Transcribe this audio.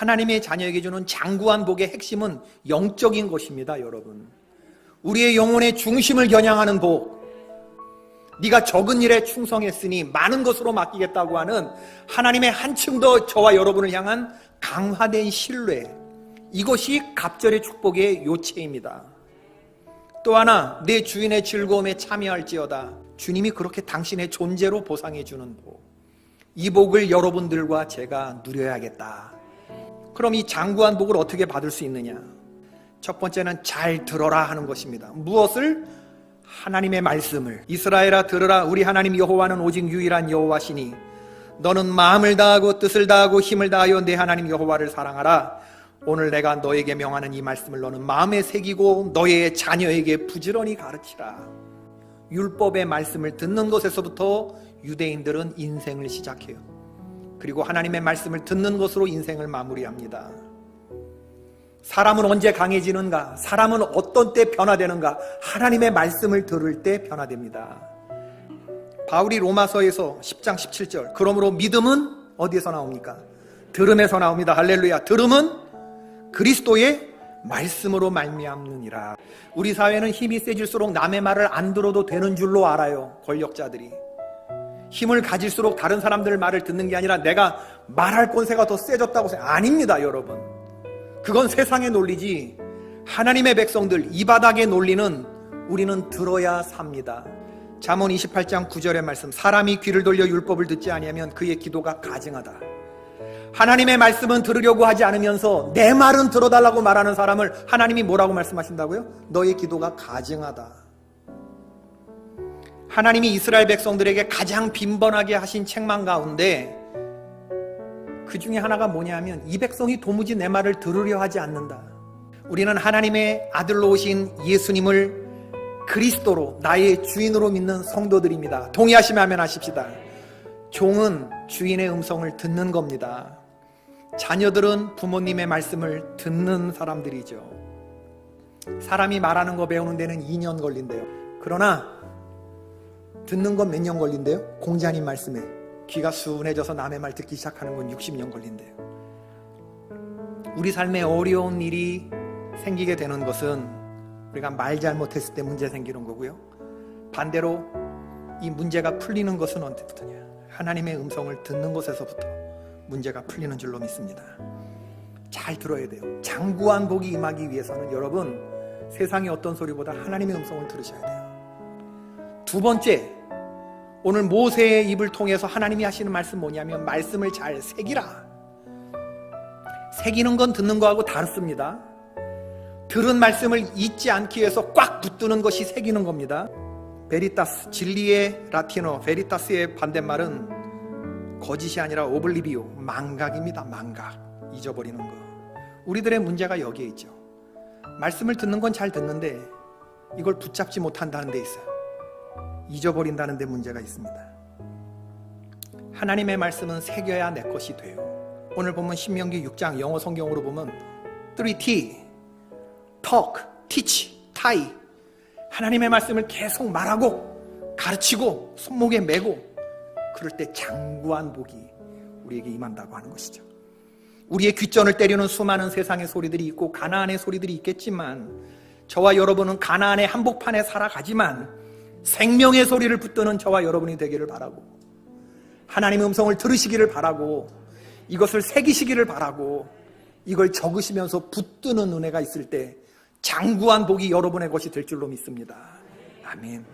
하나님의 자녀에게 주는 장구한 복의 핵심은 영적인 것입니다, 여러분. 우리의 영혼의 중심을 겨냥하는 복, 네가 적은 일에 충성했으니 많은 것으로 맡기겠다고 하는 하나님의 한층 더 저와 여러분을 향한 강화된 신뢰, 이것이 갑절의 축복의 요체입니다. 또 하나, 내 주인의 즐거움에 참여할지어다. 주님이 그렇게 당신의 존재로 보상해 주는 복, 이 복을 여러분들과 제가 누려야겠다. 그럼 이 장구한 복을 어떻게 받을 수 있느냐? 첫 번째는 잘 들어라 하는 것입니다. 무엇을? 하나님의 말씀을. 이스라엘아 들으라, 우리 하나님 여호와는 오직 유일한 여호와시니 너는 마음을 다하고 뜻을 다하고 힘을 다하여 내 하나님 여호와를 사랑하라. 오늘 내가 너에게 명하는 이 말씀을 너는 마음에 새기고 너의 자녀에게 부지런히 가르치라. 율법의 말씀을 듣는 것에서부터 유대인들은 인생을 시작해요. 그리고 하나님의 말씀을 듣는 것으로 인생을 마무리합니다. 사람은 언제 강해지는가? 사람은 어떤 때 변화되는가? 하나님의 말씀을 들을 때 변화됩니다. 바울이 로마서에서 10장 17절, 그러므로 믿음은 어디에서 나옵니까? 들음에서 나옵니다. 할렐루야. 들음은 그리스도의 말씀으로 말미암느니라. 우리 사회는 힘이 세질수록 남의 말을 안 들어도 되는 줄로 알아요. 권력자들이 힘을 가질수록 다른 사람들 말을 듣는 게 아니라 내가 말할 권세가 더 세졌다고 생각. 아닙니다, 여러분. 그건 세상의 논리지. 하나님의 백성들, 이 바닥의 논리는 우리는 들어야 삽니다. 잠언 28장 9절의 말씀, 사람이 귀를 돌려 율법을 듣지 아니하면 그의 기도가 가증하다. 하나님의 말씀은 들으려고 하지 않으면서 내 말은 들어달라고 말하는 사람을 하나님이 뭐라고 말씀하신다고요? 너의 기도가 가증하다. 하나님이 이스라엘 백성들에게 가장 빈번하게 하신 책망 가운데 그 중에 하나가 뭐냐면 이 백성이 도무지 내 말을 들으려 하지 않는다. 우리는 하나님의 아들로 오신 예수님을 그리스도로 나의 주인으로 믿는 성도들입니다. 동의하시면 아멘 하십시다. 종은 주인의 음성을 듣는 겁니다. 자녀들은 부모님의 말씀을 듣는 사람들이죠. 사람이 말하는 거 배우는 데는 2년 걸린대요. 그러나 듣는 건 몇 년 걸린대요? 공자님 말씀에 귀가 순해져서 남의 말 듣기 시작하는 건 60년 걸린대요. 우리 삶에 어려운 일이 생기게 되는 것은 우리가 말 잘못했을 때 문제 생기는 거고요. 반대로 이 문제가 풀리는 것은 언제부터냐? 하나님의 음성을 듣는 것에서부터 문제가 풀리는 줄로 믿습니다. 잘 들어야 돼요. 장구한 복이 임하기 위해서는 여러분, 세상의 어떤 소리보다 하나님의 음성을 들으셔야 돼요. 두 번째, 오늘 모세의 입을 통해서 하나님이 하시는 말씀 뭐냐면 말씀을 잘 새기라. 새기는 건 듣는 거하고 다릅니다. 들은 말씀을 잊지 않기 위해서 꽉 붙드는 것이 새기는 겁니다. 베리타스, 진리의 라틴어 베리타스의 반대말은 거짓이 아니라 오블리비오, 망각입니다. 망각, 잊어버리는 거. 우리들의 문제가 여기에 있죠. 말씀을 듣는 건 잘 듣는데 이걸 붙잡지 못한다는 데 있어요. 잊어버린다는 데 문제가 있습니다. 하나님의 말씀은 새겨야 내 것이 돼요. 오늘 보면 신명기 6장 영어 성경으로 보면 3T, talk, teach, tie. 하나님의 말씀을 계속 말하고 가르치고 손목에 메고 그럴 때 장구한 복이 우리에게 임한다고 하는 것이죠. 우리의 귓전을 때리는 수많은 세상의 소리들이 있고 가나안의 소리들이 있겠지만 저와 여러분은 가나안의 한복판에 살아가지만 생명의 소리를 붙드는 저와 여러분이 되기를 바라고 하나님의 음성을 들으시기를 바라고 이것을 새기시기를 바라고 이걸 적으시면서 붙드는 은혜가 있을 때 장구한 복이 여러분의 것이 될 줄로 믿습니다. 아멘.